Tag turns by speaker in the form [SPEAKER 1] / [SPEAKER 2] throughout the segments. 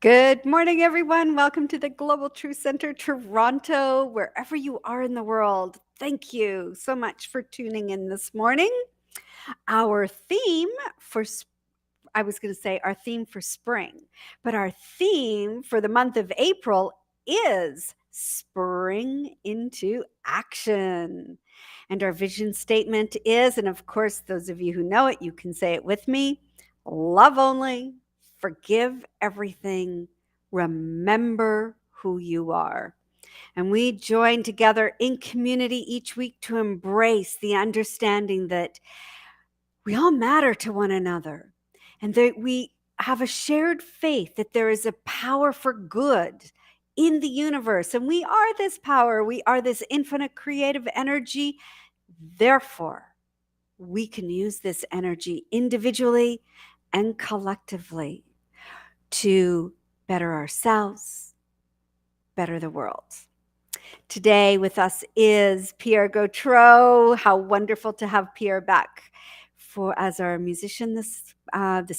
[SPEAKER 1] Good morning, everyone. Welcome to the Global Truth Center, Toronto, wherever you are in the world. Thank you so much for tuning in this morning. Our theme for I was going to say our theme for spring, but our theme for the month of April is spring into action. And our vision statement is, and of course, those of you who know it, you can say it with me: love only, forgive everything, remember who you are. And we join together in community each week to embrace the understanding that we all matter to one another and that we have a shared faith that there is a power for good in the universe. And we are this power, we are this infinite creative energy. Therefore, we can use this energy individually and collectively to better ourselves, better the world. Today with us is Pierre Gautreau. How wonderful to have Pierre back as our musician this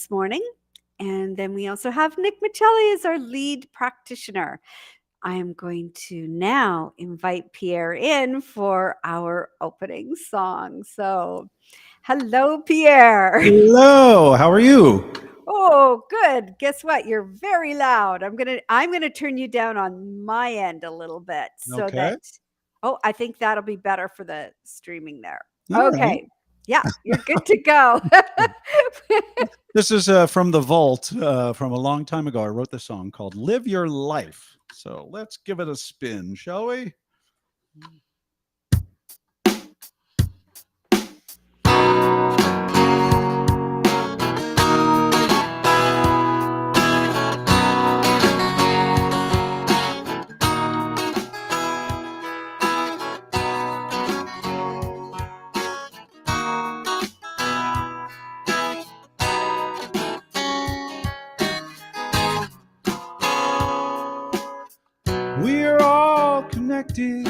[SPEAKER 1] morning. And then we also have Nick Michelli as our lead practitioner. I am going to now invite Pierre in for our opening song. So, hello, Pierre.
[SPEAKER 2] Hello, how are you?
[SPEAKER 1] Oh, good. Guess what? You're very loud. I'm gonna turn you down on my end a little bit so
[SPEAKER 2] Okay.
[SPEAKER 1] that I think that'll be better for the streaming there.
[SPEAKER 2] All right.
[SPEAKER 1] Okay. Yeah, you're good to go.
[SPEAKER 2] This is from the vault from a long time ago. I wrote this song called Live Your Life. So let's give it a spin, shall we? We're all connected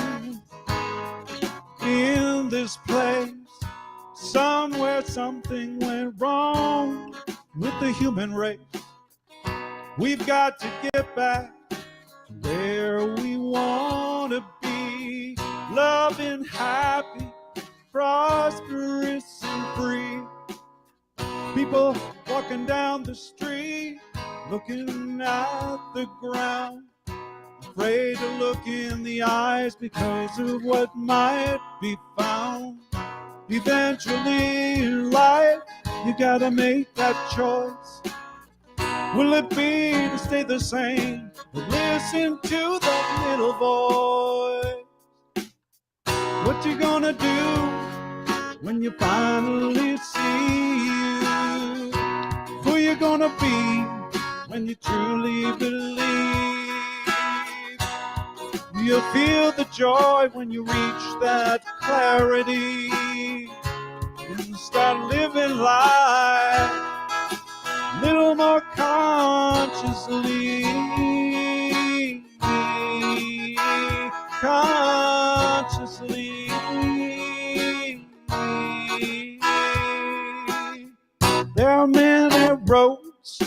[SPEAKER 2] in this place. Somewhere something went wrong with the human race. We've got to get back to where we want to be. Loving, happy, prosperous and free. People walking down the street, looking at the ground, afraid to look in the eyes because of what might be found. Eventually in life, you gotta make that choice. Will it be to stay the same or listen to that little voice? What you gonna do when you finally see you? Who you gonna be when you truly believe? You'll feel the joy when you reach that clarity and start living life a little more consciously. There are many roads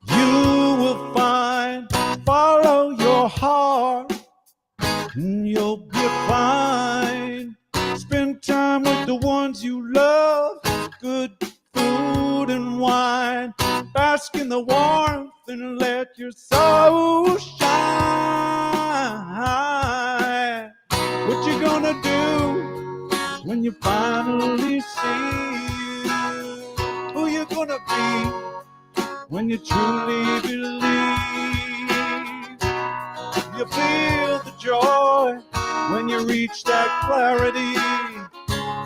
[SPEAKER 2] you will find. Follow your heart and you'll be fine. Spend time with the ones you love. Good food and wine. Bask in the warmth and let your soul shine. What you gonna do when you finally see you? Who you gonna be when you truly believe? You feel the joy when you reach that clarity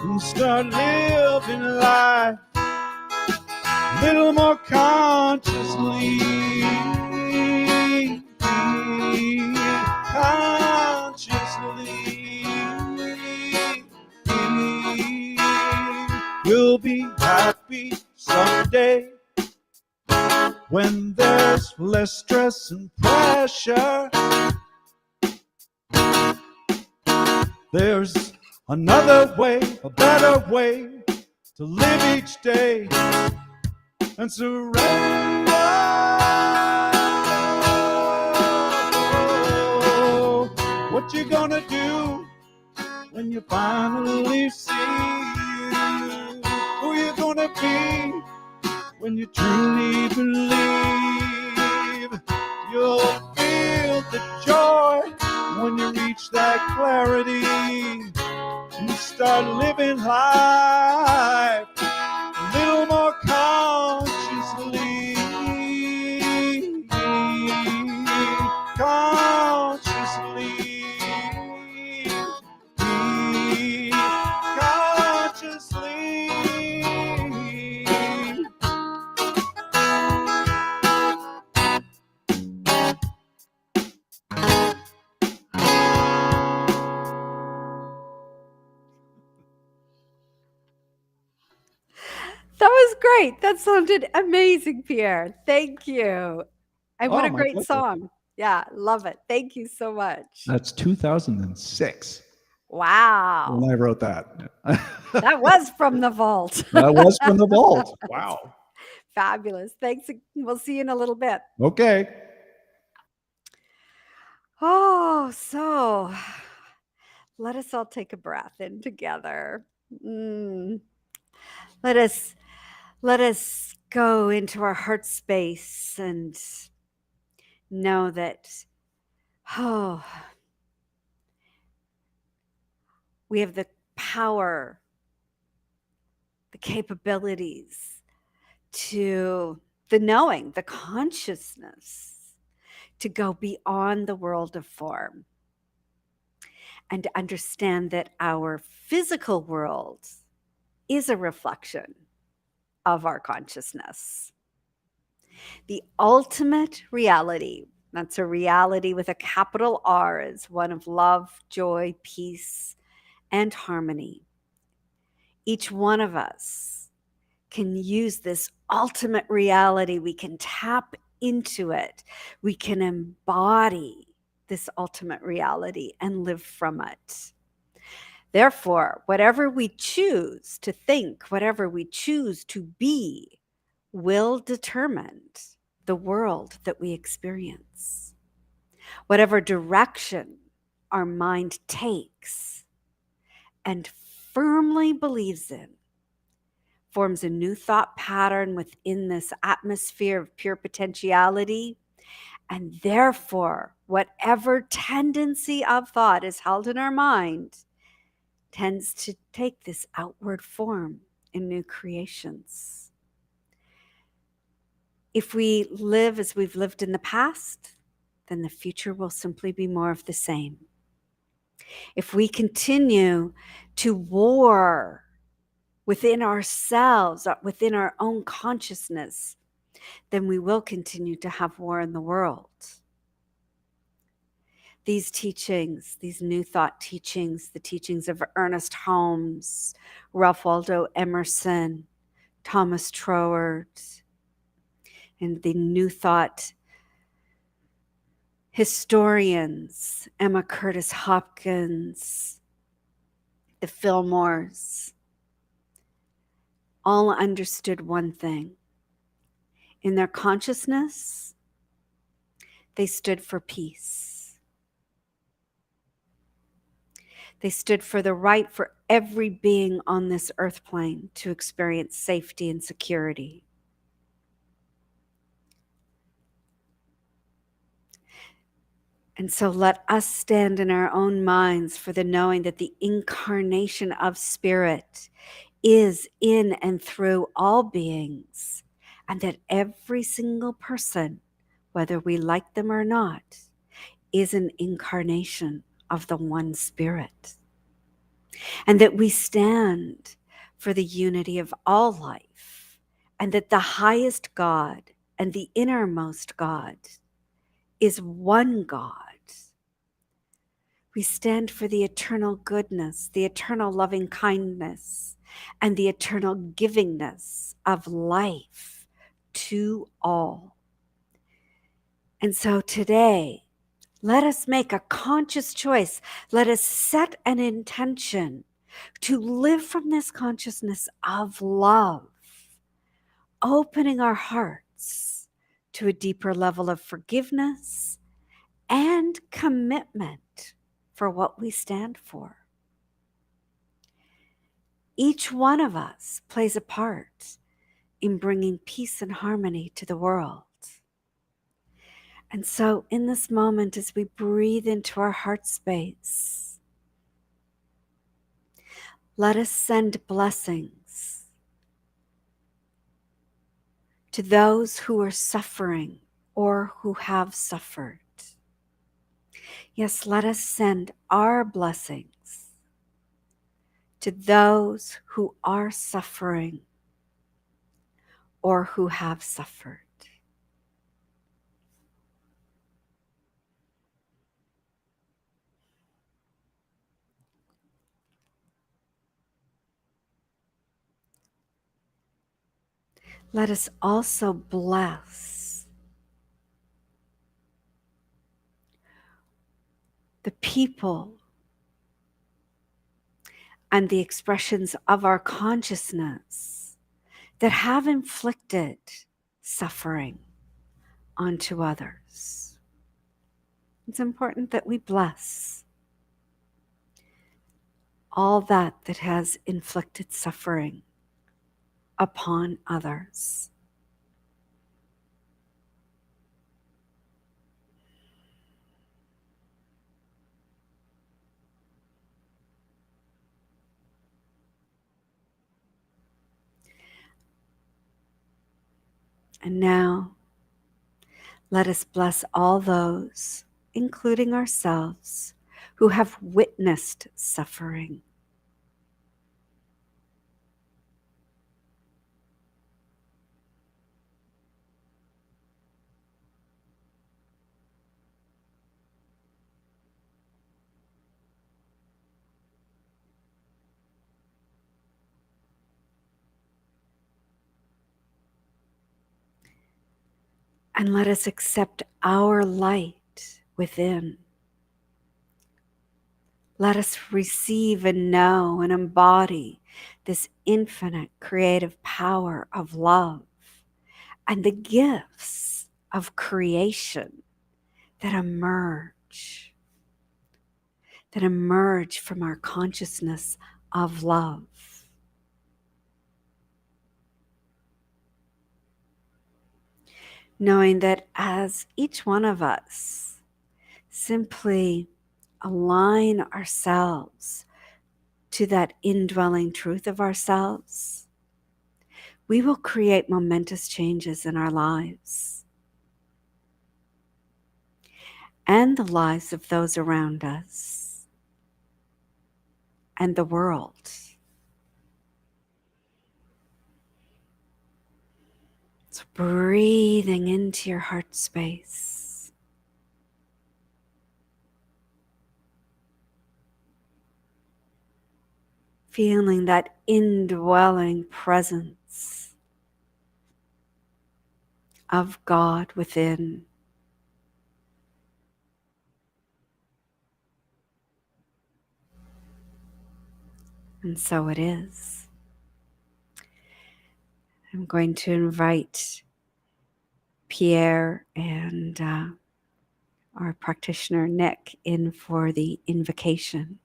[SPEAKER 2] and start living life a little more consciously. You'll be happy someday when there's less stress and pressure. There's another way, a better way to live each day and surrender. when you finally see who you're gonna be when you truly believe. You'll feel the joy when you reach that clarity. You start living life a little more consciously. Consciously.
[SPEAKER 1] That was great. That sounded amazing, Pierre. Thank you. And what
[SPEAKER 2] Oh,
[SPEAKER 1] a
[SPEAKER 2] my
[SPEAKER 1] great
[SPEAKER 2] pleasure.
[SPEAKER 1] song. Yeah, love it. Thank you so much.
[SPEAKER 2] That's 2006
[SPEAKER 1] Wow.
[SPEAKER 2] when I wrote that.
[SPEAKER 1] That was from the vault.
[SPEAKER 2] That was from the vault. Wow.
[SPEAKER 1] Fabulous. Thanks. We'll see you in a little bit.
[SPEAKER 2] Okay.
[SPEAKER 1] Oh, so let us all take a breath in together. Let us go into our heart space and know that, oh, we have the power, the capabilities to the knowing, the consciousness to go beyond the world of form and to understand that our physical world is a reflection of our consciousness. The ultimate reality, that's a reality with a capital R, is one of love, joy, peace, and harmony. Each one of us can use this ultimate reality. We can tap into it. We can embody this ultimate reality and live from it. Therefore, whatever we choose to think, whatever we choose to be, will determine the world that we experience. Whatever direction our mind takes and firmly believes in forms a new thought pattern within this atmosphere of pure potentiality. And therefore, whatever tendency of thought is held in our mind tends to take this outward form in new creations. If we live as we've lived in the past, then the future will simply be more of the same. If we continue to war within ourselves, within our own consciousness, then we will continue to have war in the world. These teachings, these new thought teachings, the teachings of Ernest Holmes, Ralph Waldo Emerson, Thomas Troward, and the new thought historians, Emma Curtis Hopkins, the Fillmores, all understood one thing. In their consciousness, they stood for peace. They stood for the right for every being on this earth plane to experience safety and security. And so let us stand in our own minds for the knowing that the incarnation of spirit is in and through all beings, and that every single person, whether we like them or not, is an incarnation of the one spirit. And that we stand for the unity of all life, and that the highest God and the innermost God is one God. We stand for the eternal goodness, the eternal loving kindness, and the eternal givingness of life to all. And so today, let us make a conscious choice. Let us set an intention to live from this consciousness of love, opening our hearts to a deeper level of forgiveness and commitment for what we stand for. each one of us plays a part in bringing peace and harmony to the world. And so in this moment, as we breathe into our heart space, let us send blessings to those who are suffering or who have suffered. Yes, let us send our blessings to those who are suffering or who have suffered. Let us also bless the people and the expressions of our consciousness that have inflicted suffering onto others. It's important that we bless all that has inflicted suffering upon others. And now, let us bless all those, including ourselves, who have witnessed suffering. And let us accept our light within. Let us receive and know and embody this infinite creative power of love and the gifts of creation that emerge from our consciousness of love. Knowing that as each one of us simply align ourselves to that indwelling truth of ourselves, we will create momentous changes in our lives and the lives of those around us and the world. So breathing into your heart space. Feeling that indwelling presence of God within. And so it is. I'm going to invite Pierre and our practitioner Nick in for the invocation.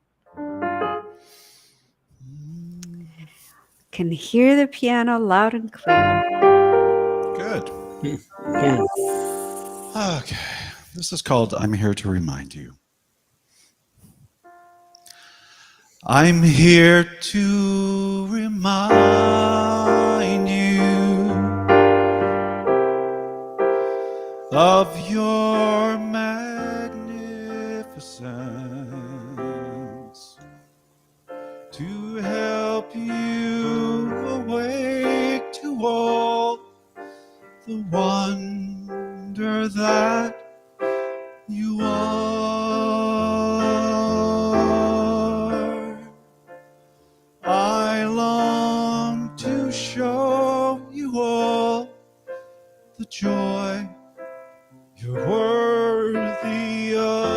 [SPEAKER 1] Can hear the piano loud and clear.
[SPEAKER 2] Good.
[SPEAKER 1] Yes.
[SPEAKER 2] Okay. This is called I'm Here to Remind You. I'm here to remind you of your magnificence, to help you awake to all the wonder that you are. I long to show you all the joy you're worthy of.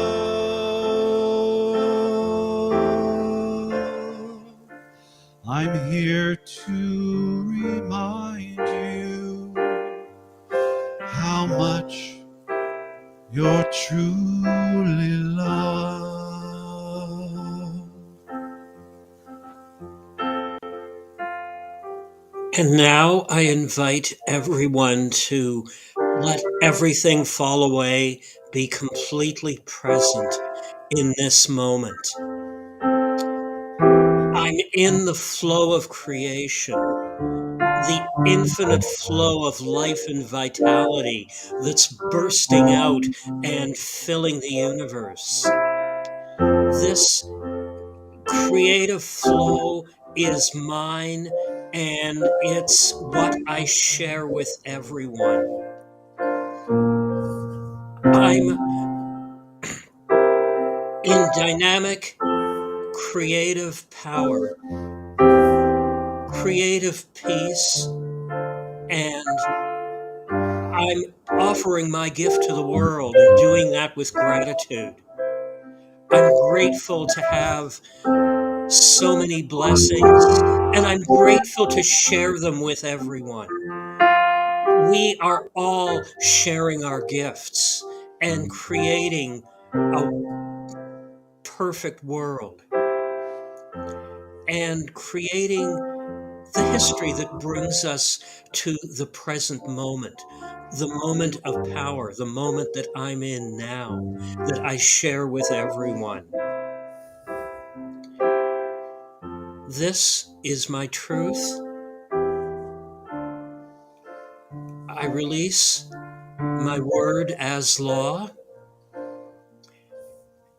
[SPEAKER 2] I'm here to remind you how much you're truly loved.
[SPEAKER 3] And now I invite everyone to let everything fall away, be completely present in this moment. I'm in the flow of creation, the infinite flow of life and vitality that's bursting out and filling the universe. This creative flow is mine, and it's what I share with everyone. I'm in dynamic, creative power, creative peace, and I'm offering my gift to the world and doing that with gratitude. I'm grateful to have so many blessings, and I'm grateful to share them with everyone. We are all sharing our gifts and creating a perfect world and creating the history that brings us to the present moment, the moment of power, the moment that I'm in now, that I share with everyone. This is my truth. I release my word as law,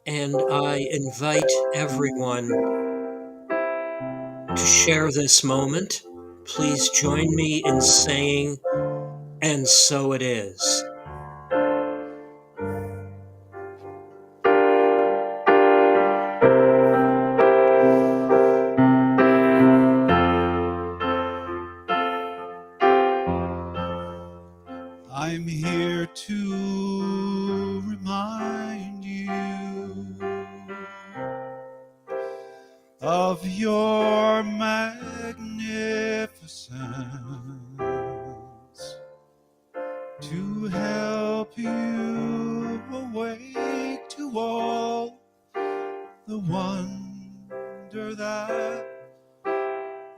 [SPEAKER 3] and I invite everyone to share this moment. Please join me in saying, "And so it is."
[SPEAKER 2] I'm here to remind you of your magnificence, to help you awake to all the wonder that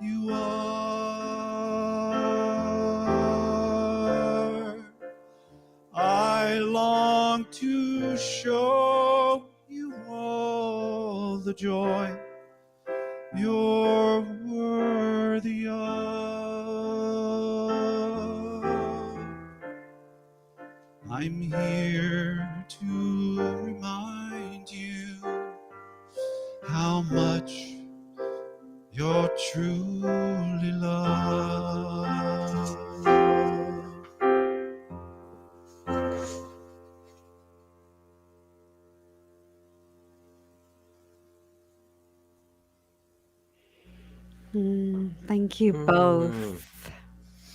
[SPEAKER 2] you are. I long to show you all the joy you're worthy of. I'm here to remind you how much you're truly loved.
[SPEAKER 1] Thank you both.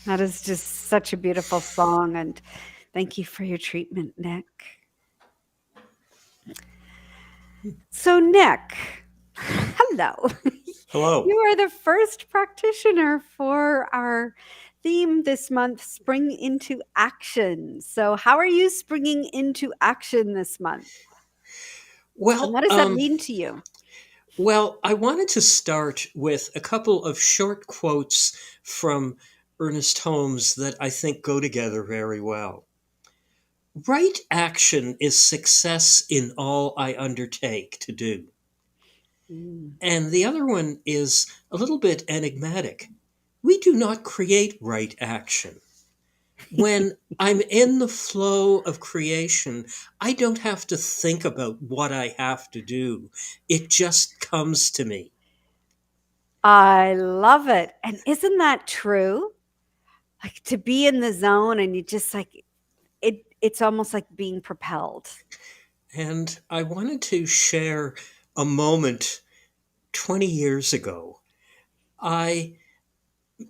[SPEAKER 1] That is just such a beautiful song, and thank you for your treatment, Nick. So, Nick, hello.
[SPEAKER 3] Hello.
[SPEAKER 1] You are the first practitioner for our theme this month, Spring into Action. So, how are you springing into action this month? And
[SPEAKER 3] Well,
[SPEAKER 1] what does that mean to you?
[SPEAKER 3] Well, I wanted to start with a couple of short quotes from Ernest Holmes that I think go together very well. Right action is success in all I undertake to do. And the other one is a little bit enigmatic. We do not create right action. When I'm in the flow of creation, I don't have to think about what I have to do. It just comes to me.
[SPEAKER 1] I love it. And isn't that true? Like to be in the zone and you just like it's almost like being propelled.
[SPEAKER 3] And I wanted to share a moment 20 years ago. I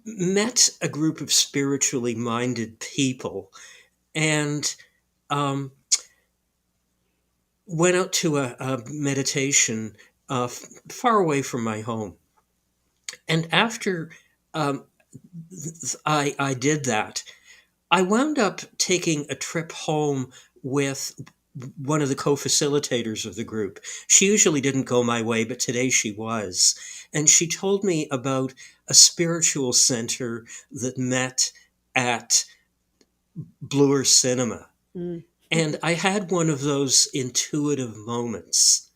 [SPEAKER 3] met a group of spiritually minded people and went out to a meditation far away from my home. And after I did that, I wound up taking a trip home with one of the co-facilitators of the group. She usually didn't go my way, but today she was. And she told me about a spiritual center that met at Bloor Cinema.
[SPEAKER 1] Mm.
[SPEAKER 3] And I had one of those intuitive moments.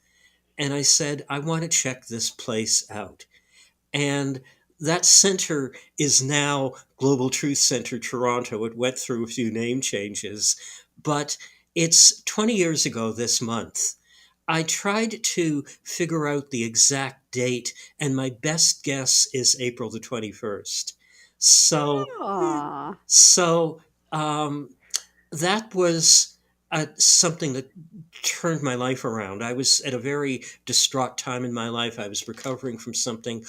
[SPEAKER 3] And I said, I want to check this place out. And that center is now Global Truth Center Toronto. It went through a few name changes, but it's 20 years ago this month. I tried to figure out the exact date, and my best guess is April the 21st. So,
[SPEAKER 1] Aw.
[SPEAKER 3] so that was something that turned my life around. I was at a very distraught time in my life. I was recovering from something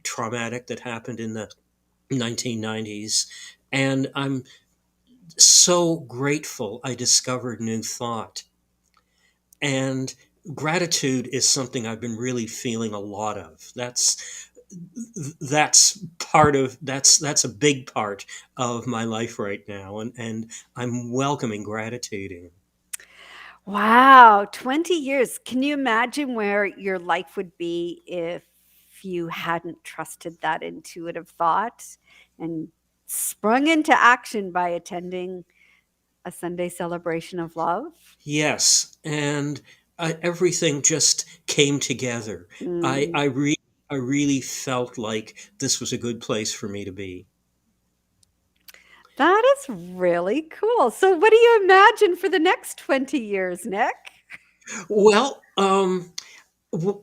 [SPEAKER 3] traumatic that happened in the 1990s. And I'm so grateful I discovered New Thought. And gratitude is something I've been really feeling a lot of. That's a big part of my life right now, and I'm welcoming gratitude in.
[SPEAKER 1] Wow, 20 years. Can you imagine where your life would be if you hadn't trusted that intuitive thought and sprung into action by attending a Sunday celebration of love?
[SPEAKER 3] Yes, and everything just came together. I
[SPEAKER 1] Mm,
[SPEAKER 3] I, re- I really felt like this was a good place for me to be.
[SPEAKER 1] that is really cool. So, what do you imagine for the next 20 years, Nick?
[SPEAKER 3] Well, w-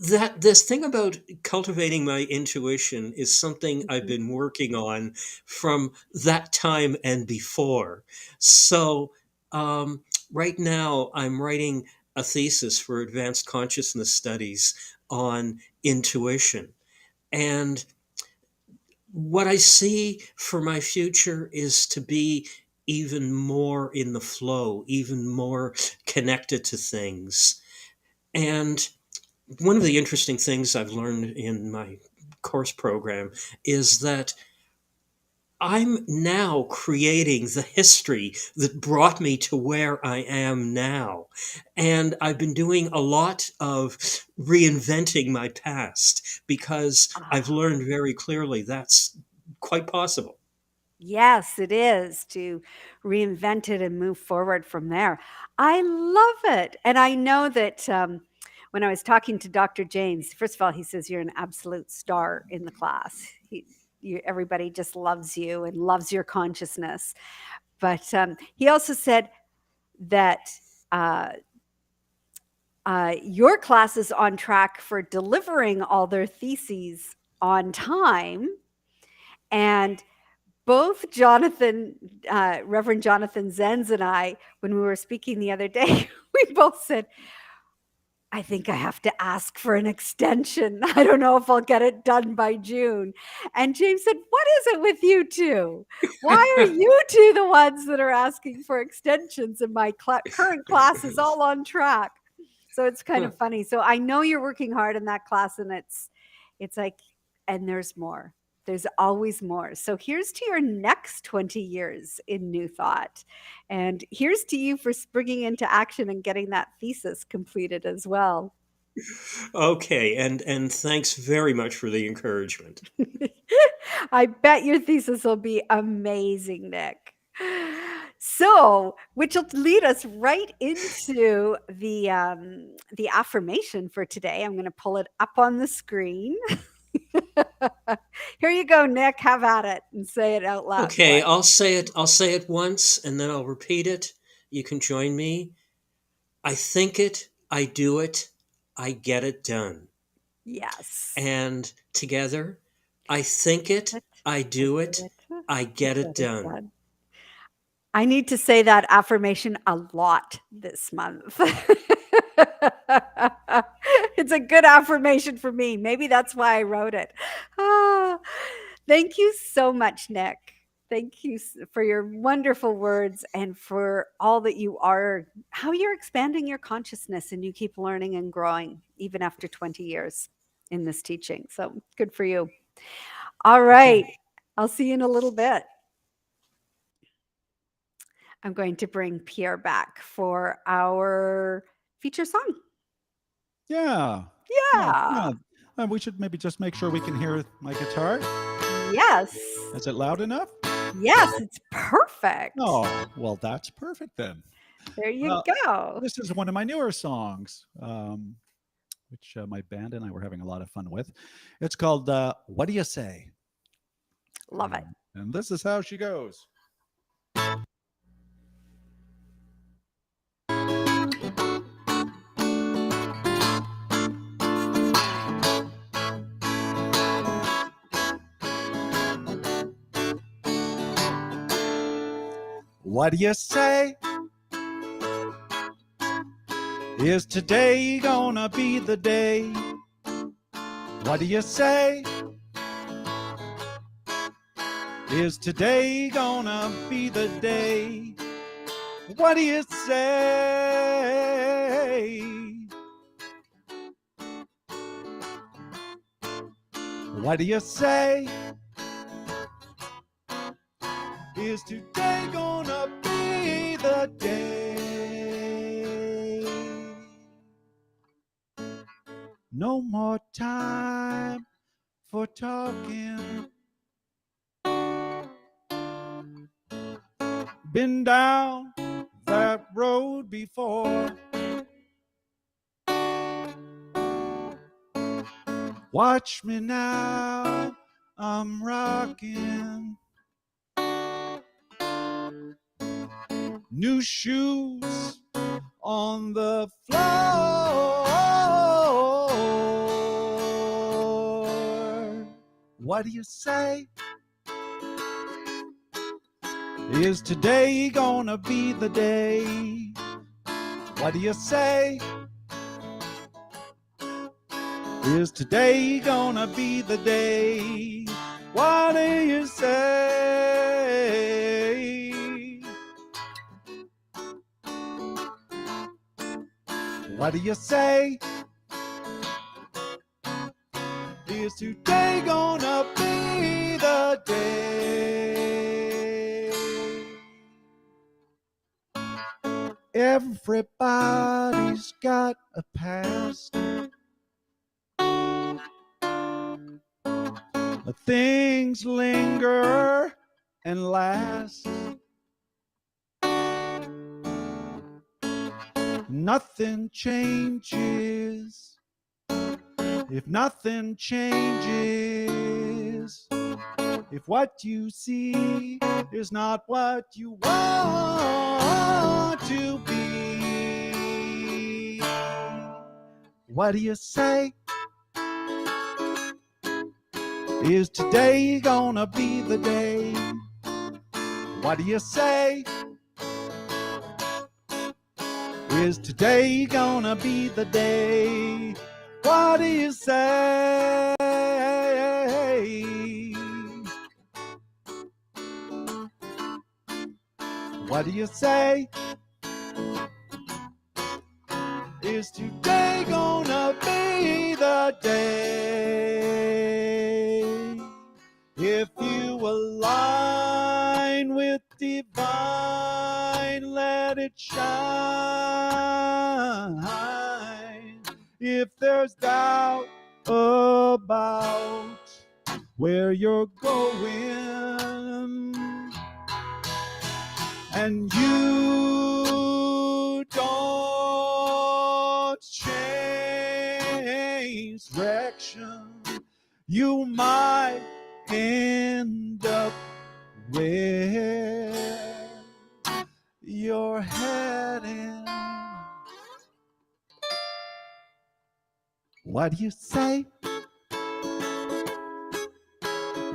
[SPEAKER 3] that this thing about cultivating my intuition is something I've
[SPEAKER 1] Mhm.
[SPEAKER 3] been working on from that time and before. So right now I'm writing a thesis for advanced consciousness studies on intuition. And what I see for my future is to be even more in the flow, even more connected to things. And one of the interesting things I've learned in my course program is that I'm now creating the history that brought me to where I am now. And I've been doing a lot of reinventing my past because I've
[SPEAKER 1] Ah,
[SPEAKER 3] learned very clearly that's quite possible.
[SPEAKER 1] yes, it is to reinvent it and move forward from there. I love it. And I know that when I was talking to Dr. James, first of all, he says you're an absolute star in the class. Everybody just loves you and loves your consciousness. But he also said that uh, your class is on track for delivering all their theses on time. And both Reverend Jonathan Zenz and I, when we were speaking the other day, we both said, I think I have to ask for an extension. I don't know if I'll get it done by June. And James said, what is it with you two? Why are you two the ones that are asking for extensions and my current class is all on track? So it's kind of funny. So I know you're working hard in that class and it's like, and there's more. There's always more. So here's to your next 20 years in New Thought. And here's to you for springing into action and getting that thesis completed as well.
[SPEAKER 3] Okay, and thanks very much for the encouragement.
[SPEAKER 1] I bet your thesis will be amazing, Nick. So, which will lead us right into the affirmation for today. I'm going to pull it up on the screen. Here you go, Nick. Have at it and say it out loud for
[SPEAKER 3] Okay,
[SPEAKER 1] us.
[SPEAKER 3] I'll say it once and then I'll repeat it. You can join me. I think it, I do it, I get it done.
[SPEAKER 1] Yes.
[SPEAKER 3] And together, I think it,
[SPEAKER 1] It,
[SPEAKER 3] I
[SPEAKER 1] I
[SPEAKER 3] do
[SPEAKER 1] do
[SPEAKER 3] it,
[SPEAKER 1] it.
[SPEAKER 3] I
[SPEAKER 1] I
[SPEAKER 3] get it
[SPEAKER 1] get it
[SPEAKER 3] done.
[SPEAKER 1] done. I need to say that affirmation a lot this month. It's a good affirmation for me. Maybe that's why I wrote it. Ah, thank you so much, Nick. Thank you for your wonderful words and for all that you are, how you're expanding your consciousness and you keep learning and growing even after 20 years in this teaching. So good for you. All right.
[SPEAKER 3] Okay.
[SPEAKER 1] I'll see you in a little bit. I'm going to bring Pierre back for our feature song.
[SPEAKER 2] Yeah.
[SPEAKER 1] Yeah.
[SPEAKER 2] We should maybe just make sure we can hear my guitar.
[SPEAKER 1] Yes.
[SPEAKER 2] Is it loud enough?
[SPEAKER 1] Yes, it's perfect.
[SPEAKER 2] Oh, well, that's perfect then.
[SPEAKER 1] There you
[SPEAKER 2] Well,
[SPEAKER 1] go.
[SPEAKER 2] this is one of my newer songs, which my band and I were having a lot of fun with. It's called What Do You Say?
[SPEAKER 1] Love it.
[SPEAKER 2] And this is how she goes. What do you say? Is today gonna be the day? What do you say? Is today gonna be the day? What do you say? What do you say? Is today gonna be the day? No more time for talking. Been down that road before. Watch me now, I'm rocking. New shoes on the floor. What do you say? Is today gonna be the day? What do you say? Is today gonna be the day? What do you say? What do you say? Is today gonna be the day? Everybody's got a past. But things linger and last. Nothing changes if nothing changes. If what you see is not what you want to be. What do you say? Is today gonna be the day? What do you say? Is today gonna be the day? What do you say? What do you say? Is today gonna be the day? If you align with divine, let it shine. If there's doubt about where you're going, and you don't change direction, you might end up where you're heading. What do you say?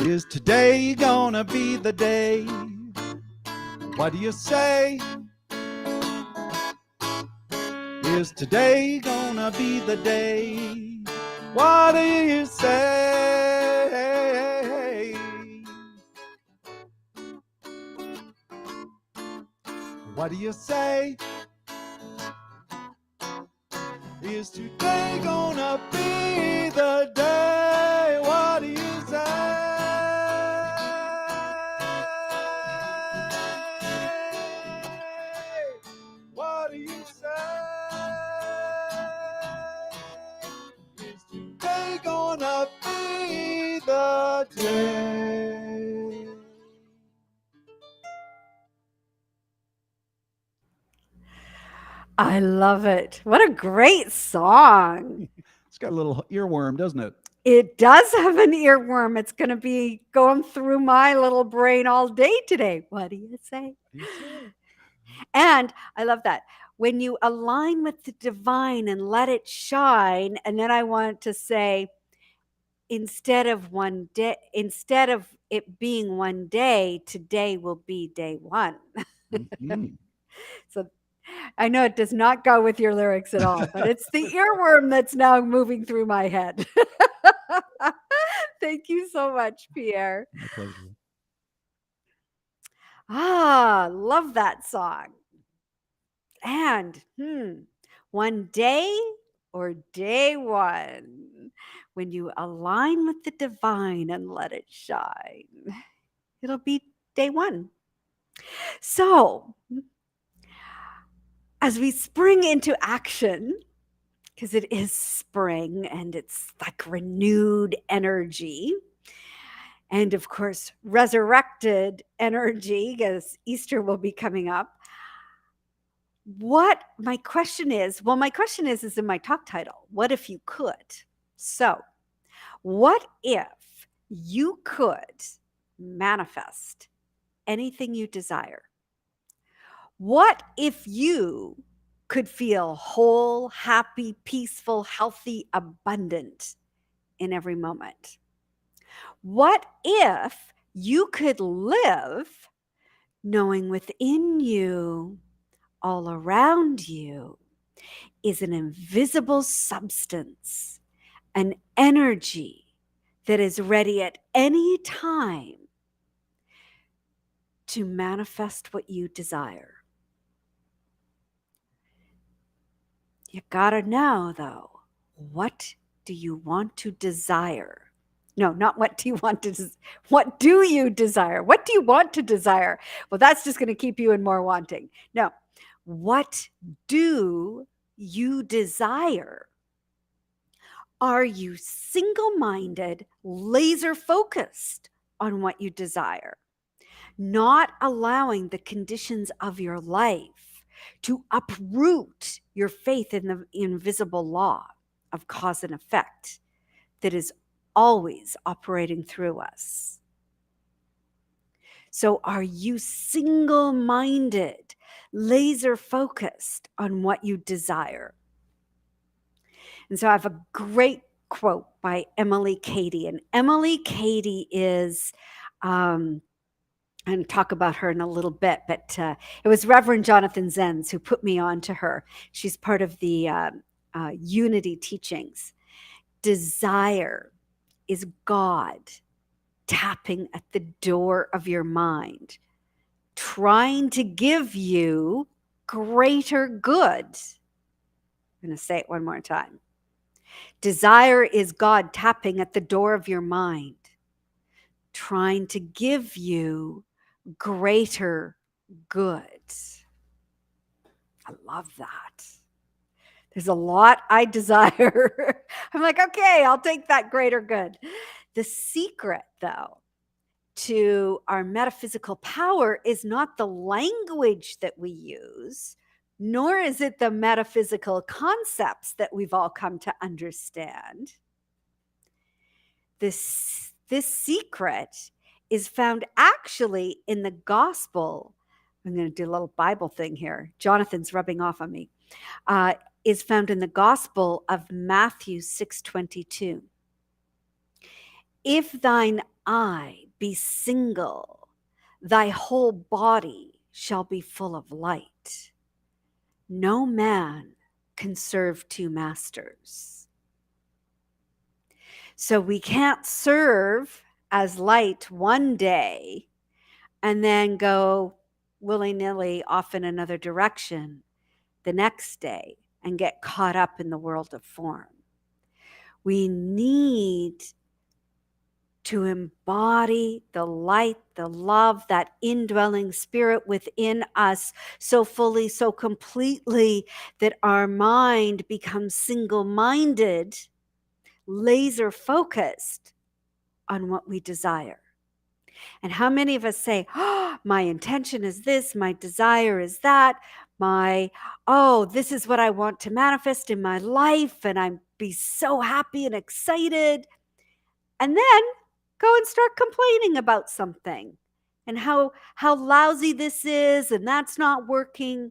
[SPEAKER 2] Is today gonna be the day? What do you say? Is today gonna be the day? What do you say? What do you say? Is today gonna be the day? What do you say? gonna be the day.
[SPEAKER 1] I love it. What a great song.
[SPEAKER 2] It's got a little earworm, doesn't it?
[SPEAKER 1] It does have an earworm. It's going to be going through my little brain all day today. What do you say? And I love that. When you align with the divine and let it shine, and then I want to say, instead of it being one day, today will be day one.
[SPEAKER 2] Mhm.
[SPEAKER 1] So I know it does not go with your lyrics at all, but it's the earworm that's now moving through my head. Thank you so much, Pierre.
[SPEAKER 2] My pleasure.
[SPEAKER 1] Love that song. And one day or day one, when you align with the divine and let it shine, it'll be day one. So, as we spring into action, because it is spring and it's like renewed energy, and of course, resurrected energy, because Easter will be coming up. My question is in my talk title, what if you could? So, what if you could manifest anything you desire? What if you could feel whole, happy, peaceful, healthy, abundant in every moment? What if you could live knowing within you, all around you, is an invisible substance, an energy that is ready at any time to manifest what you desire? You gotta know, though, what do you want to desire? No, not what do you want to what do you desire? What do you want to desire? Well, that's just going to keep you in more wanting. No, what do you desire? Are you single-minded, laser-focused on what you desire, not allowing the conditions of your life to uproot your faith in the invisible law of cause and effect that is always operating through us? So are you single-minded, laser-focused on what you desire? And so I have a great quote by Emily Cady. And Emily Cady is, and talk about her in a little bit, but it was Reverend Jonathan Zenz who put me on to her. She's part of the Unity teachings. Desire is God tapping at the door of your mind, trying to give you greater good. I'm going to say it one more time. Desire is God tapping at the door of your mind, trying to give you greater good. I love that. There's a lot I desire. I'm like, okay, I'll take that greater good. The secret, though, to our metaphysical power is not the language that we use, nor is it the metaphysical concepts that we've all come to understand. This secret is found actually in the gospel. I'm going to do a little Bible thing here. Jonathan's rubbing off on me. Is found in the gospel of Matthew 6:22. If thine eye be single, thy whole body shall be full of light. No man can serve two masters. So we can't serve as light one day and then go willy-nilly off in another direction the next day and get caught up in the world of form. We need to embody the light, the love, that indwelling spirit within us so fully, so completely that our mind becomes single-minded, laser focused on what we desire. And how many of us say, oh, my intention is this, my desire is that, this is what I want to manifest in my life, and I'm be so happy and excited. And then go and start complaining about something and how lousy this is and that's not working.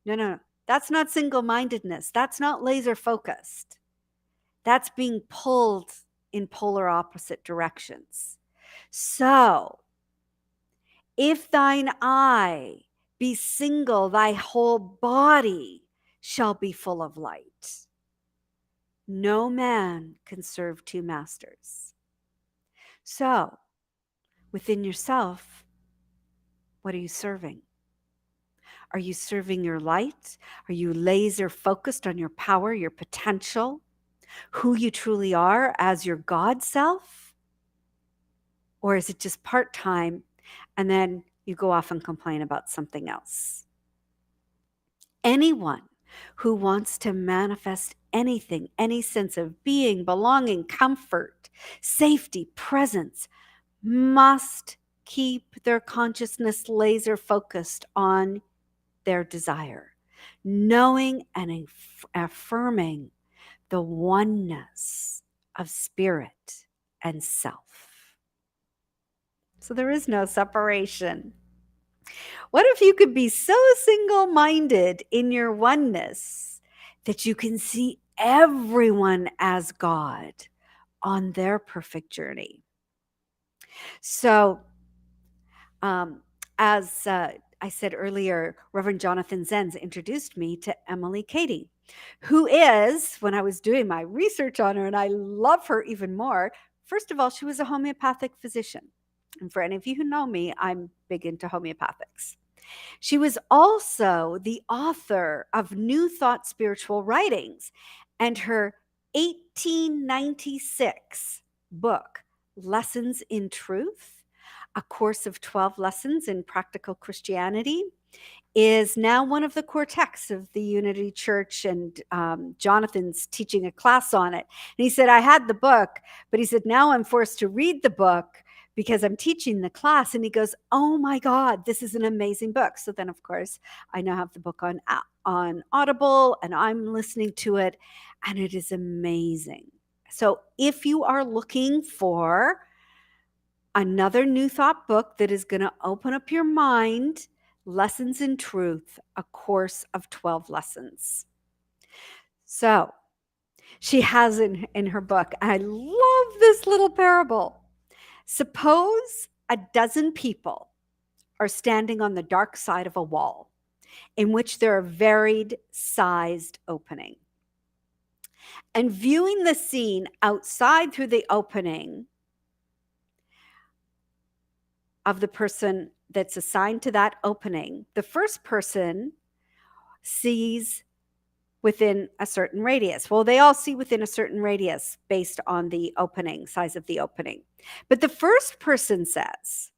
[SPEAKER 1] No. That's not single-mindedness. That's not laser focused. That's being pulled in polar opposite directions. So, if thine eye be single, thy whole body shall be full of light. No man can serve two masters. So, within yourself, what are you serving? Are you serving your light? Are you laser focused on your power, your potential, who you truly are as your God self? Or is it just part-time and then you go off and complain about something else? Anyone who wants to manifest anything, any sense of being, belonging, comfort, safety, presence, must keep their consciousness laser focused on their desire, knowing and affirming the oneness of spirit and self. So there is no separation. What if you could be so single-minded in your oneness that you can see everyone as God on their perfect journey? So, as I said earlier, Reverend Jonathan Zenz introduced me to Emily Cady, who is, when I was doing my research on her, and I love her even more, first of all, she was a homeopathic physician. And for any of you who know me, I'm big into homeopathics. She was also the author of New Thought Spiritual Writings, and her 1896 book, Lessons in Truth, a course of 12 lessons in practical Christianity, is now one of the core texts of the Unity Church, and Jonathan's teaching a class on it. And he said, I had the book, but he said, now I'm forced to read the book because I'm teaching the class. And he goes, oh my God, this is an amazing book. So then, of course, I now have the book on Audible, and I'm listening to it, and it is amazing. So if you are looking for another New Thought book that is going to open up your mind, Lessons in Truth, a course of 12 lessons. So she has in her book, I love this little parable. Suppose a dozen people are standing on the dark side of a wall in which there are varied sized opening. And viewing the scene outside through the opening of the person that's assigned to that opening, the first person sees within a certain radius. Well, they all see within a certain radius based on the opening, size of the opening. But the first person says,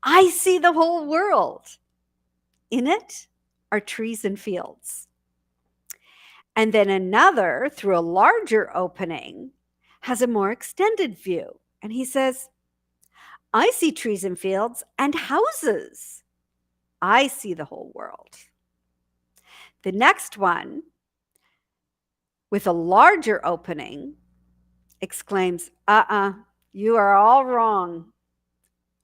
[SPEAKER 1] I see the whole world. In it are trees and fields. And then another, through a larger opening, has a more extended view. And he says, I see trees and fields and houses. I see the whole world. The next one, with a larger opening, exclaims, you are all wrong.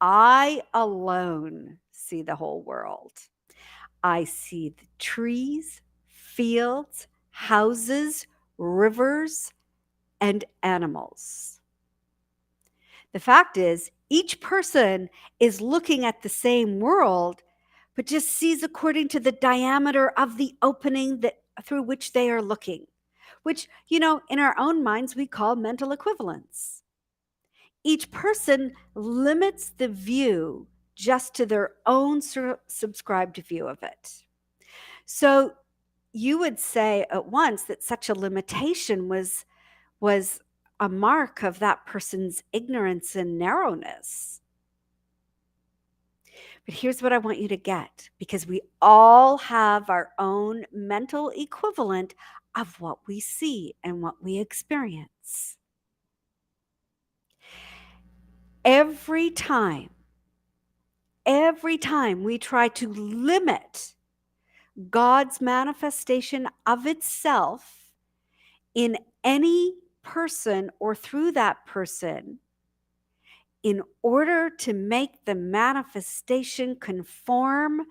[SPEAKER 1] I alone see the whole world. I see the trees, fields, houses, rivers, and animals. The fact is, each person is looking at the same world, but just sees according to the diameter of the opening through which they are looking, which, in our own minds, we call mental equivalence. Each person limits the view just to their own subscribed view of it. So you would say at once that such a limitation was a mark of that person's ignorance and narrowness. But here's what I want you to get, because we all have our own mental equivalent of what we see and what we experience. every time we try to limit God's manifestation of itself in any person or through that person, in order to make the manifestation conform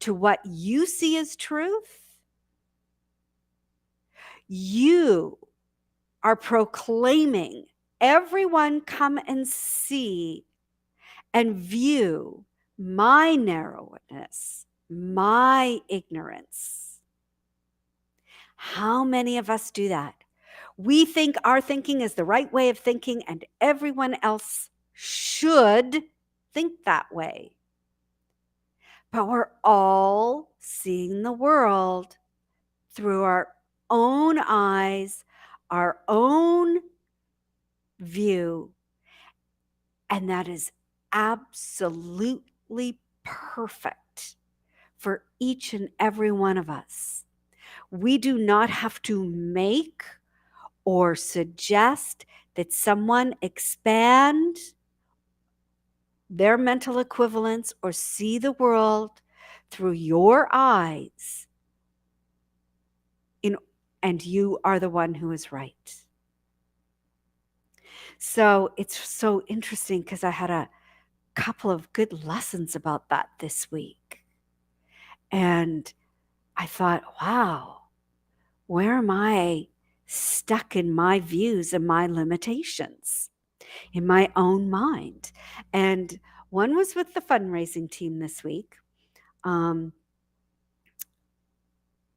[SPEAKER 1] to what you see as truth, you are proclaiming, everyone come and see and view my narrowness, my ignorance. How many of us do that? We think our thinking is the right way of thinking, and everyone else should think that way. But we're all seeing the world through our own eyes, our own view, and that is absolutely perfect for each and every one of us. We do not have to make or suggest that someone expand their mental equivalence or see the world through your eyes, and you are the one who is right. So it's so interesting because I had a couple of good lessons about that this week. And I thought, wow, where am I stuck in my views and my limitations in my own mind? And one was with the fundraising team this week.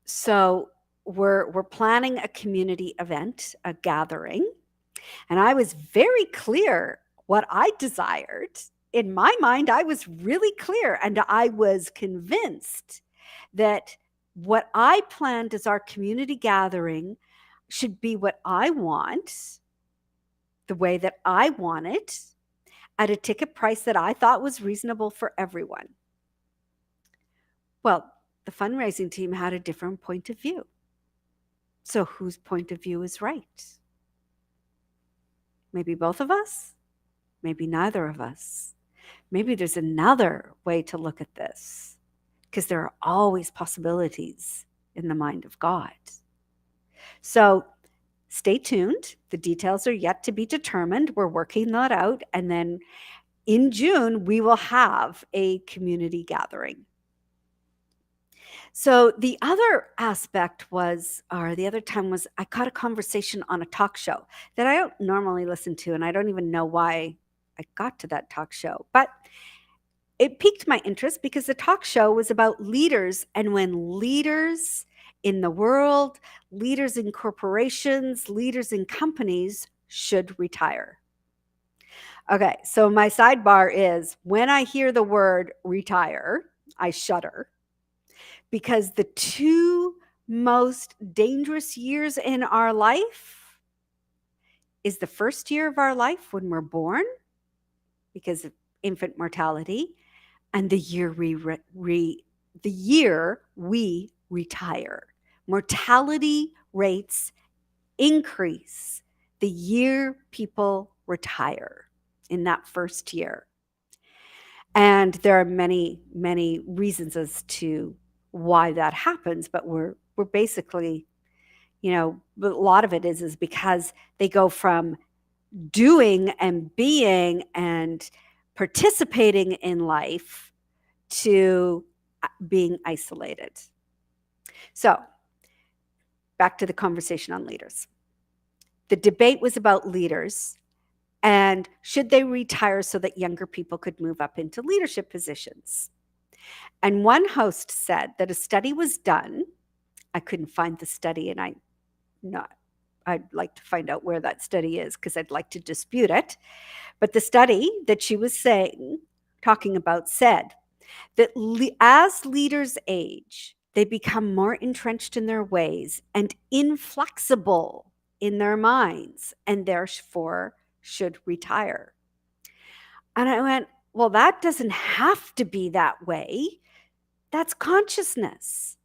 [SPEAKER 1] So we're planning a community event, a gathering, and I was very clear what I desired. In my mind, I was really clear, and I was convinced that what I planned as our community gathering should be what I want, the way that I want it, at a ticket price that I thought was reasonable for everyone. Well, the fundraising team had a different point of view. So whose point of view is right? Maybe both of us? Maybe neither of us. Maybe there's another way to look at this, because there are always possibilities in the mind of God. So stay tuned. The details are yet to be determined. We're working that out. And then in June, we will have a community gathering. So the other aspect was, or the other time was, I caught a conversation on a talk show that I don't normally listen to, and I don't even know why I got to that talk show. But it piqued my interest because the talk show was about leaders, and when leaders in the world, leaders in corporations, leaders in companies should retire. Okay, so my sidebar is, when I hear the word retire, I shudder, because the two most dangerous years in our life is the first year of our life when we're born, because of infant mortality, and the year we retire. Mortality rates increase the year people retire in that first year. And there are many, many reasons as to why that happens, but we're basically, a lot of it is because they go from doing and being and participating in life to being isolated. So back to the conversation on leaders. The debate was about leaders and should they retire so that younger people could move up into leadership positions. And one host said that a study was done. I couldn't find the study, and I'd like to find out where that study is, because I'd like to dispute it. But the study that she was talking about said that as leaders age, they become more entrenched in their ways and inflexible in their minds, and therefore should retire. And I went, well, that doesn't have to be that way. That's consciousness.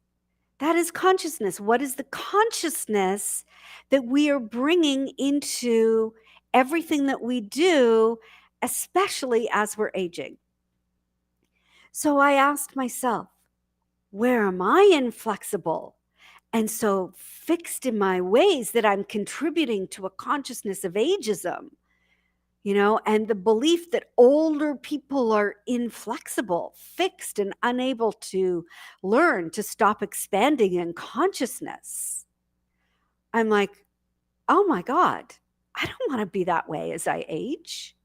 [SPEAKER 1] That is consciousness. What is the consciousness that we are bringing into everything that we do especially as we're aging. So I asked myself, where am I inflexible and so fixed in my ways that I'm contributing to a consciousness of ageism? And the belief that older people are inflexible, fixed, and unable to learn to stop expanding in consciousness. I'm like, oh my God, I don't want to be that way as I age.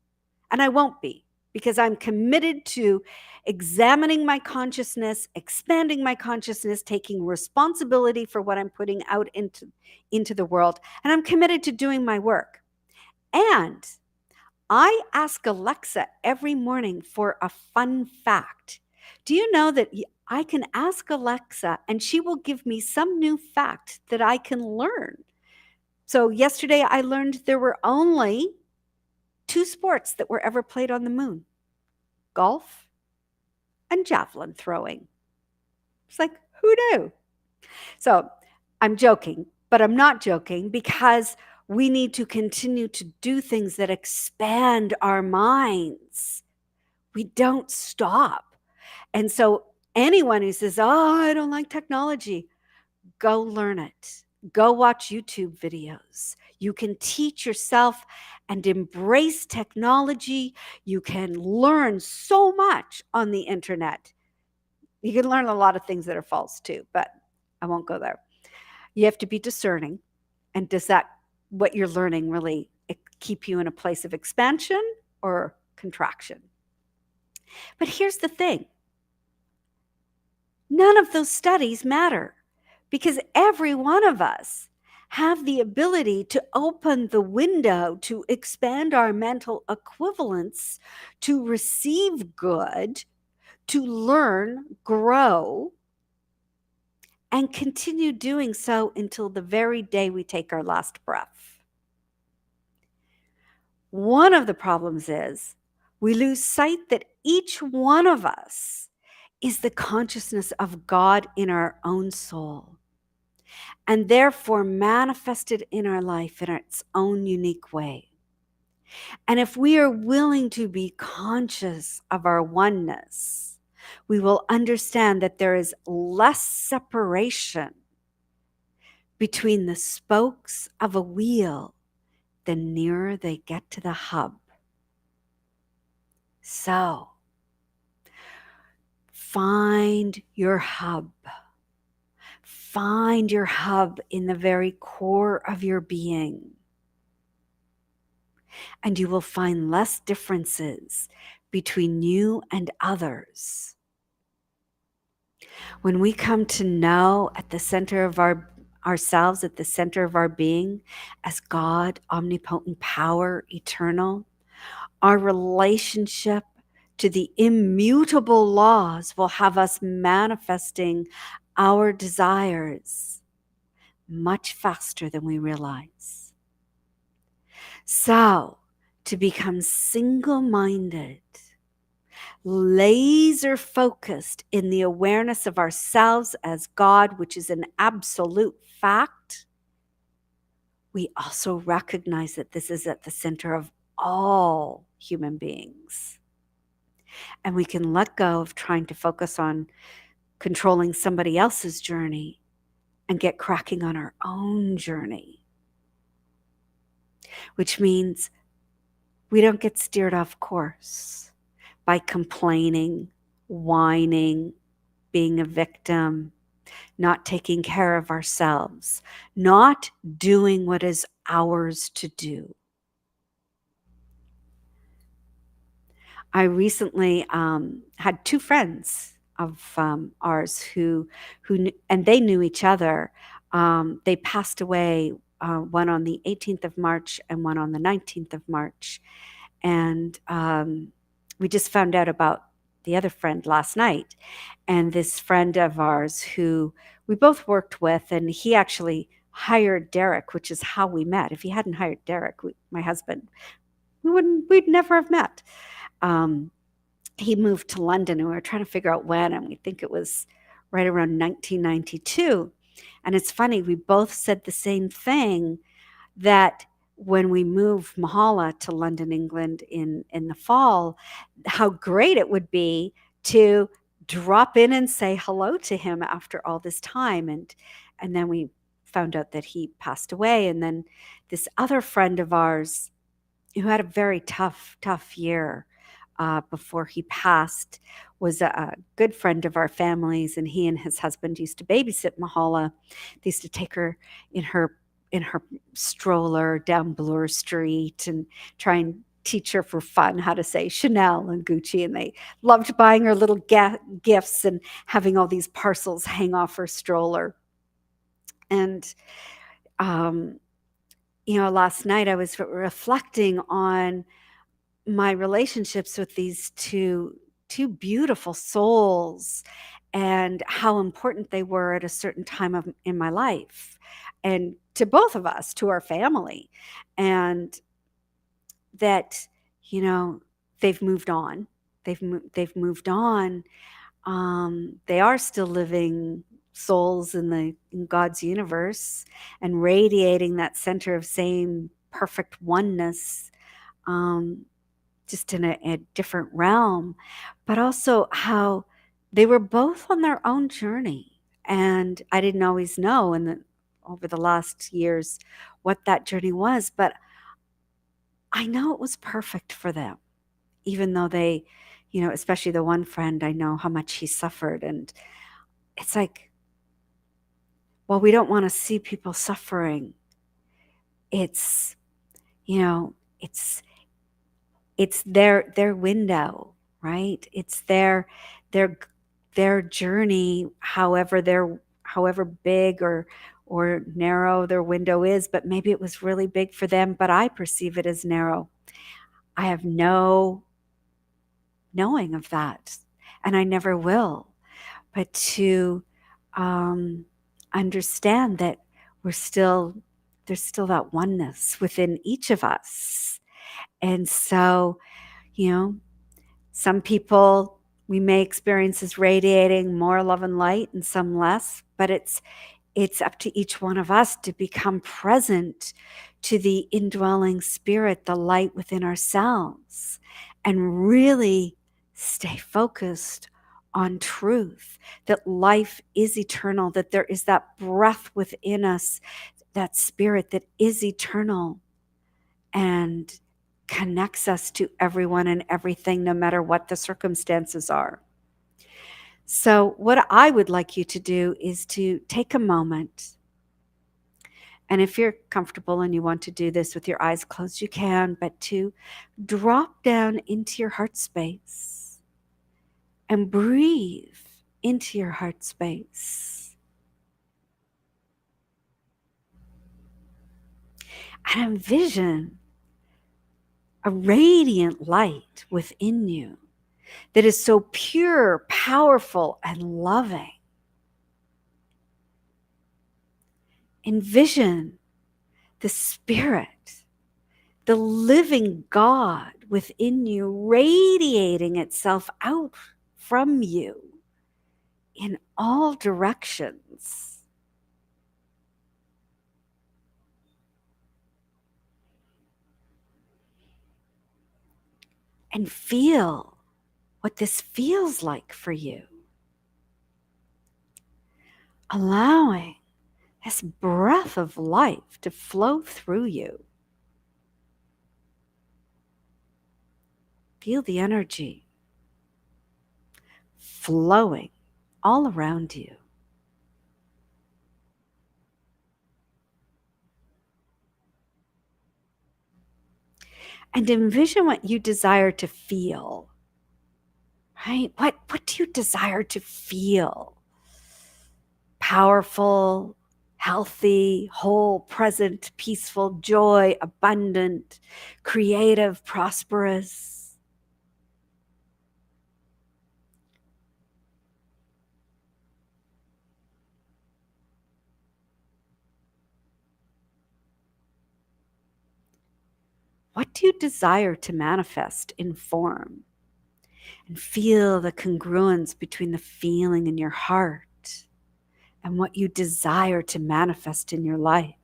[SPEAKER 1] And I won't be, because I'm committed to examining my consciousness, expanding my consciousness, taking responsibility for what I'm putting out into the world. And I'm committed to doing my work. And I ask Alexa every morning for a fun fact. Do you know that I can ask Alexa and she will give me some new fact that I can learn? So yesterday I learned there were only 2 sports that were ever played on the moon: golf and javelin throwing. It's like, who knew? So I'm joking, but I'm not joking, because we need to continue to do things that expand our minds. We don't stop. And so anyone who says, oh, I don't like technology, go learn it. Go watch YouTube videos. You can teach yourself and embrace technology. You can learn so much on the internet. You can learn a lot of things that are false too, but I won't go there. You have to be discerning. And does what you're learning really keep you in a place of expansion or contraction? But here's the thing. None of those studies matter, because every one of us have the ability to open the window to expand our mental equivalence, to receive good, to learn, grow, and continue doing so until the very day we take our last breath. One of the problems is we lose sight that each one of us is the consciousness of God in our own soul, and therefore manifested in our life in its own unique way. And if we are willing to be conscious of our oneness, we will understand that there is less separation between the spokes of a wheel the nearer they get to the hub. So, find your hub. Find your hub in the very core of your being. And you will find less differences between you and others. When we come to know at the center of ourselves, at the center of our being, as God, omnipotent power, eternal, our relationship to the immutable laws will have us manifesting our desires much faster than we realize. So, to become single-minded, laser focused in the awareness of ourselves as God, which is an absolute fact, we also recognize that this is at the center of all human beings. And we can let go of trying to focus on controlling somebody else's journey and get cracking on our own journey, which means we don't get steered off course by complaining, whining, being a victim, not taking care of ourselves, not doing what is ours to do. I recently had 2 friends of ours who and they knew each other. They passed away, one on the 18th of March and one on the 19th of March. And we just found out about the other friend last night. And this friend of ours who we both worked with, and he actually hired Derek, which is how we met. If he hadn't hired Derek, my husband, we'd never have met. He moved to London, and we were trying to figure out when, and we think it was right around 1992. And it's funny, we both said the same thing, that when we move Mahala to London, England in the fall, how great it would be to drop in and say hello to him after all this time. And then we found out that he passed away. And then this other friend of ours who had a very tough year before he passed was a good friend of our families, and he and his husband used to babysit Mahala. They used to take her in her stroller down Bloor Street and try and teach her for fun how to say Chanel and Gucci, and they loved buying her little gifts and having all these parcels hang off her stroller. And last night I was reflecting on my relationships with these two beautiful souls and how important they were at a certain time in my life, and to both of us, to our family, and that they've moved on. They've moved on. They are still living souls in God's universe and radiating that center of same perfect oneness, just in a different realm, but also how they were both on their own journey. And I didn't always know over the last years what that journey was, but I know it was perfect for them, even though they, especially the one friend, I know how much he suffered. And it's like, well, we don't want to see people suffering. It's, it's their window, right? It's their journey, however big or narrow their window is, but maybe it was really big for them, but I perceive it as narrow. I have no knowing of that, and I never will. But to understand that there's still that oneness within each of us. And so, some people we may experience as radiating more love and light and some less, but it's up to each one of us to become present to the indwelling spirit, the light within ourselves, and really stay focused on truth, that life is eternal, that there is that breath within us, that spirit that is eternal and connects us to everyone and everything, no matter what the circumstances are. So what I would like you to do is to take a moment, and if you're comfortable and you want to do this with your eyes closed, you can, but to drop down into your heart space and breathe into your heart space. And envision a radiant light within you that is so pure, powerful, and loving. Envision the spirit, the living God within you, radiating itself out from you in all directions. And feel what this feels like for you. Allowing this breath of life to flow through you. Feel the energy flowing all around you. And envision what you desire to feel, right? What do you desire to feel? Powerful, healthy, whole, present, peaceful, joy, abundant, creative, prosperous. What do you desire to manifest in form? And feel the congruence between the feeling in your heart and what you desire to manifest in your life.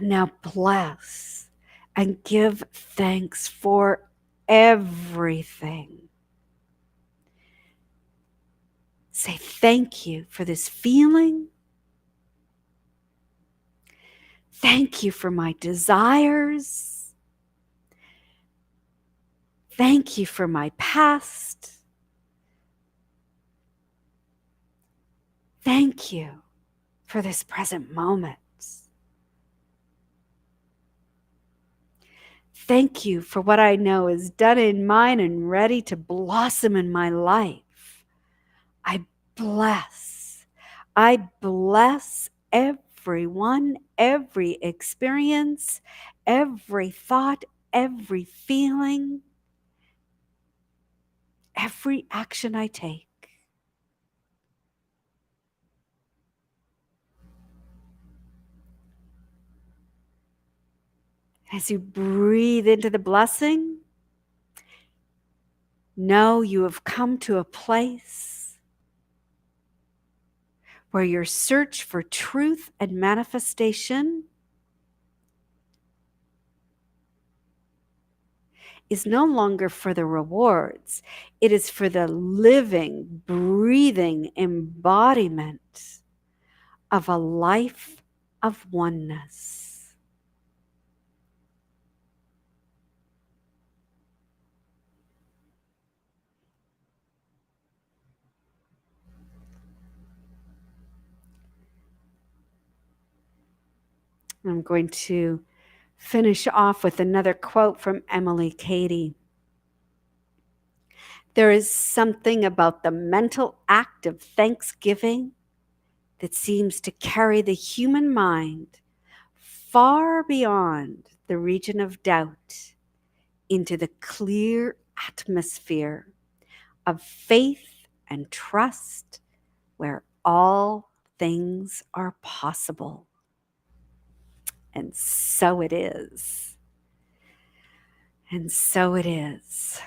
[SPEAKER 1] And now bless and give thanks for everything. Say thank you for this feeling. Thank you for my desires. Thank you for my past. Thank you for this present moment. Thank you for what I know is done in mine and ready to blossom in my life. I bless everyone, every experience, every thought, every feeling, every action I take. As you breathe into the blessing, know you have come to a place where your search for truth and manifestation is no longer for the rewards. It is for the living, breathing embodiment of a life of oneness. I'm going to finish off with another quote from Emily Cady. There is something about the mental act of thanksgiving that seems to carry the human mind far beyond the region of doubt into the clear atmosphere of faith and trust where all things are possible. And so it is. And so it is.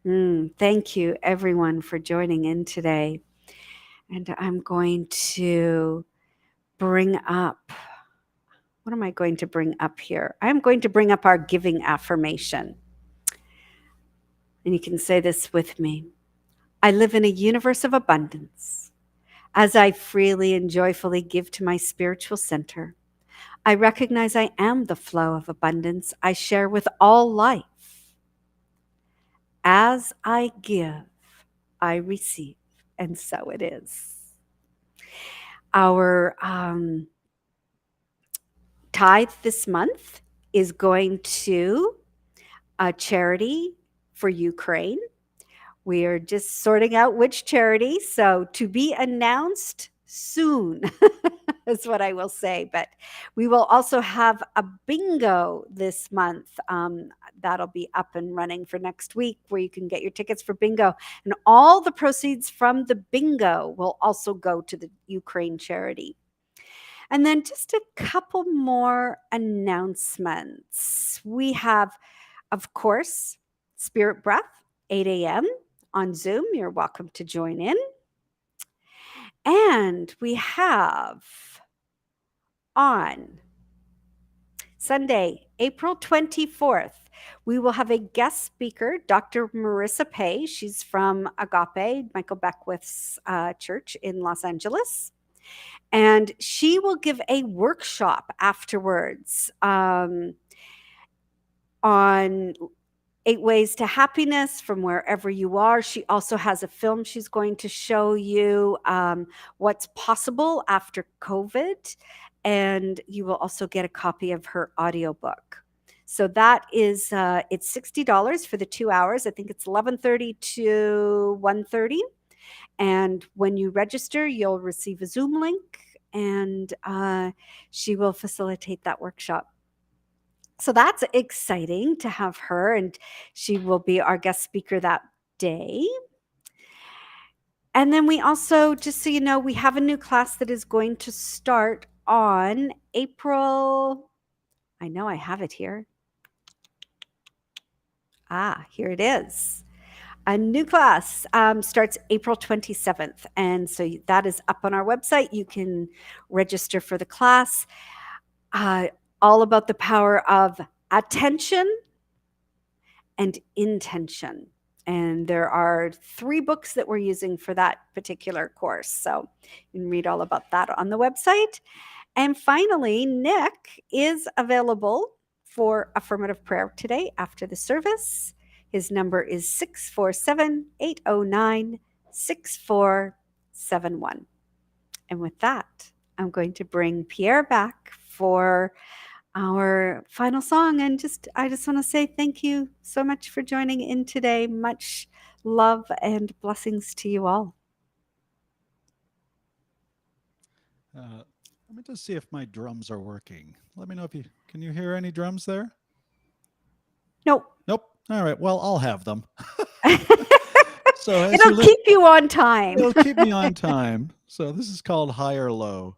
[SPEAKER 1] Thank you, everyone, for joining in today. And I'm going to bring up, what am I going to bring up here? I'm going to bring up our giving affirmation. And you can say this with me. I live in a universe of abundance. As I freely and joyfully give to my spiritual center, I recognize I am the flow of abundance I share with all life. As I give, I receive, and so it is. Our tithe this month is going to a charity for Ukraine. We are just sorting out which charity, so to be announced soon is what I will say. But we will also have a bingo this month. That'll be up and running for next week, where you can get your tickets for bingo. And all the proceeds from the bingo will also go to the Ukraine charity. And then just a couple more announcements. We have, of course, Spirit Breath, 8 a.m. on Zoom. You're welcome to join in. And we have on Sunday, April 24th, we will have a guest speaker, Dr. Marissa Pay. She's from Agape, Michael Beckwith's church in Los Angeles. And she will give a workshop afterwards on 8 ways to happiness from wherever you are. She also has a film she's going to show you what's possible after COVID. And you will also get a copy of her audiobook. So that is, it's $60 for the 2 hours. I think it's 11:30 to 1:30. And when you register, you'll receive a Zoom link, and she will facilitate that workshop. So that's exciting to have her, and she will be our guest speaker that day. And then we also, just so you know, we have a new class that is going to start on April. I know I have it here. Here it is. A new class starts April 27th. And so that is up on our website. You can register for the class. uh, all about the power of attention and intention. And there are 3 books that we're using for that particular course. So you can read all about that on the website. And finally, Nick is available for affirmative prayer today after the service. His number is 647 809 6471. And with that, I'm going to bring Pierre back for our final song. And I just want to say thank you so much for joining in today. Much love and blessings to you all.
[SPEAKER 4] Let me just see if my drums are working. Let me know if can you hear any drums there?
[SPEAKER 1] Nope.
[SPEAKER 4] Nope. All right. Well, I'll have them. So as
[SPEAKER 1] It'll keep you on time.
[SPEAKER 4] It'll keep me on time. So this is called High or Low.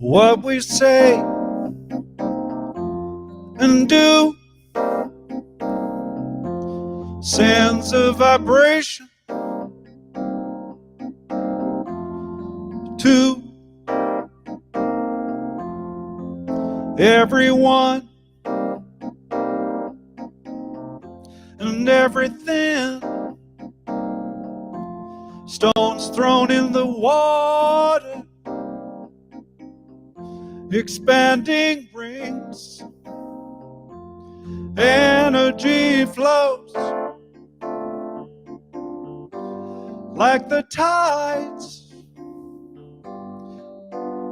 [SPEAKER 2] What we say and do sends a vibration to everyone and everything. Stones thrown in the water, expanding rings, energy flows like the tides.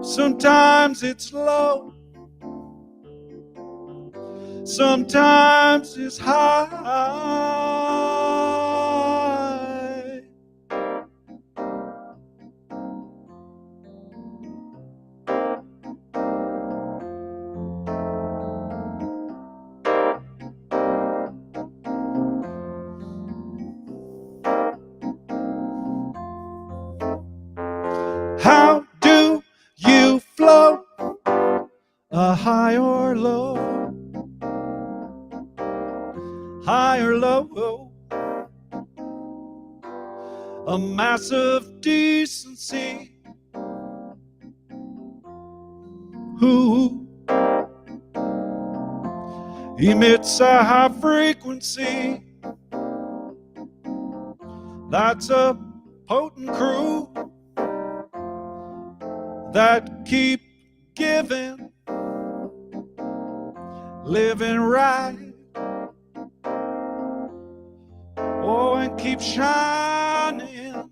[SPEAKER 2] Sometimes it's low, sometimes it's high. How do you flow? High or low? High or low? A massive decency. Who emits a high frequency? That's a potent crew that keep giving, living right, oh, and keep shining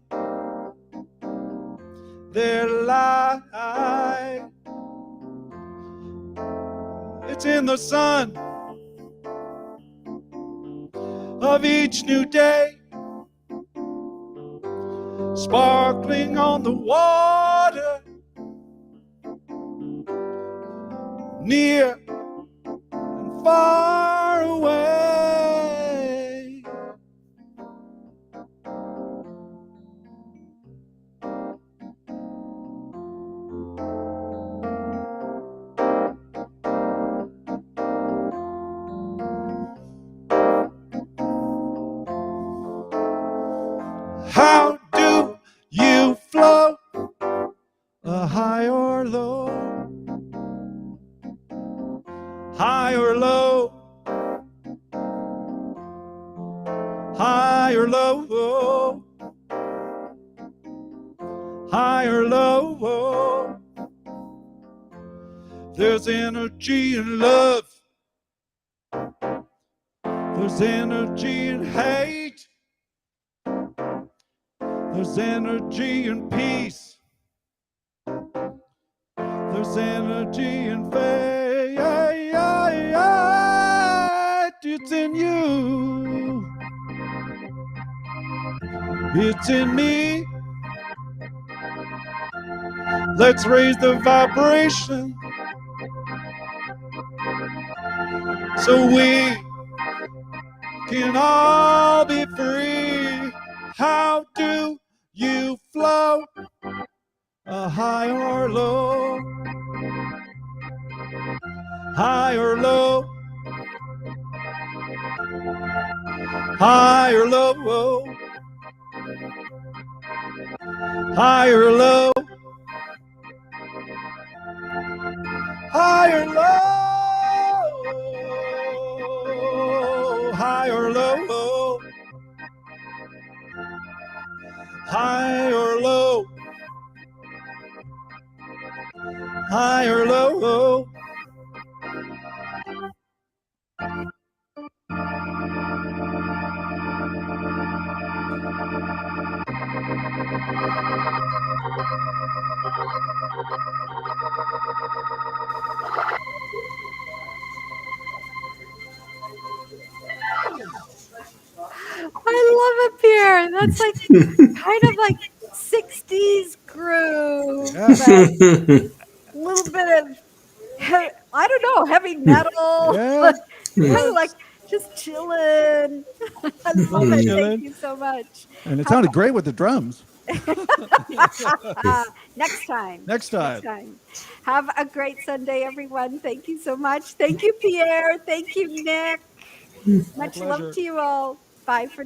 [SPEAKER 2] their light. It's in the sun of each new day, sparkling on the water, near and far away. How do you flow? High or low? High or low? High or low? High or low? There's energy in love. There's energy in hate. There's energy in peace. There's energy in faith. It's in you. It's in me. Let's raise the vibration so we can all be free. How do you flow? High or low? High or low? High or low? High or low? High or low? High or low? High or low? High or low?
[SPEAKER 1] I love it, Pierre. That's like kind of like 60s groove,
[SPEAKER 4] Yeah.
[SPEAKER 1] but a little bit of, I don't know, heavy metal.
[SPEAKER 4] Yeah.
[SPEAKER 1] Kind of like just chilling. I love it.
[SPEAKER 4] Chilling.
[SPEAKER 1] Thank you so much.
[SPEAKER 4] And it sounded great with the drums.
[SPEAKER 1] Next time.
[SPEAKER 4] Next time.
[SPEAKER 1] Have a great Sunday, everyone. Thank you so much. Thank you, Pierre. Thank you, Nick. Much love
[SPEAKER 4] pleasure.
[SPEAKER 1] to you all. Bye for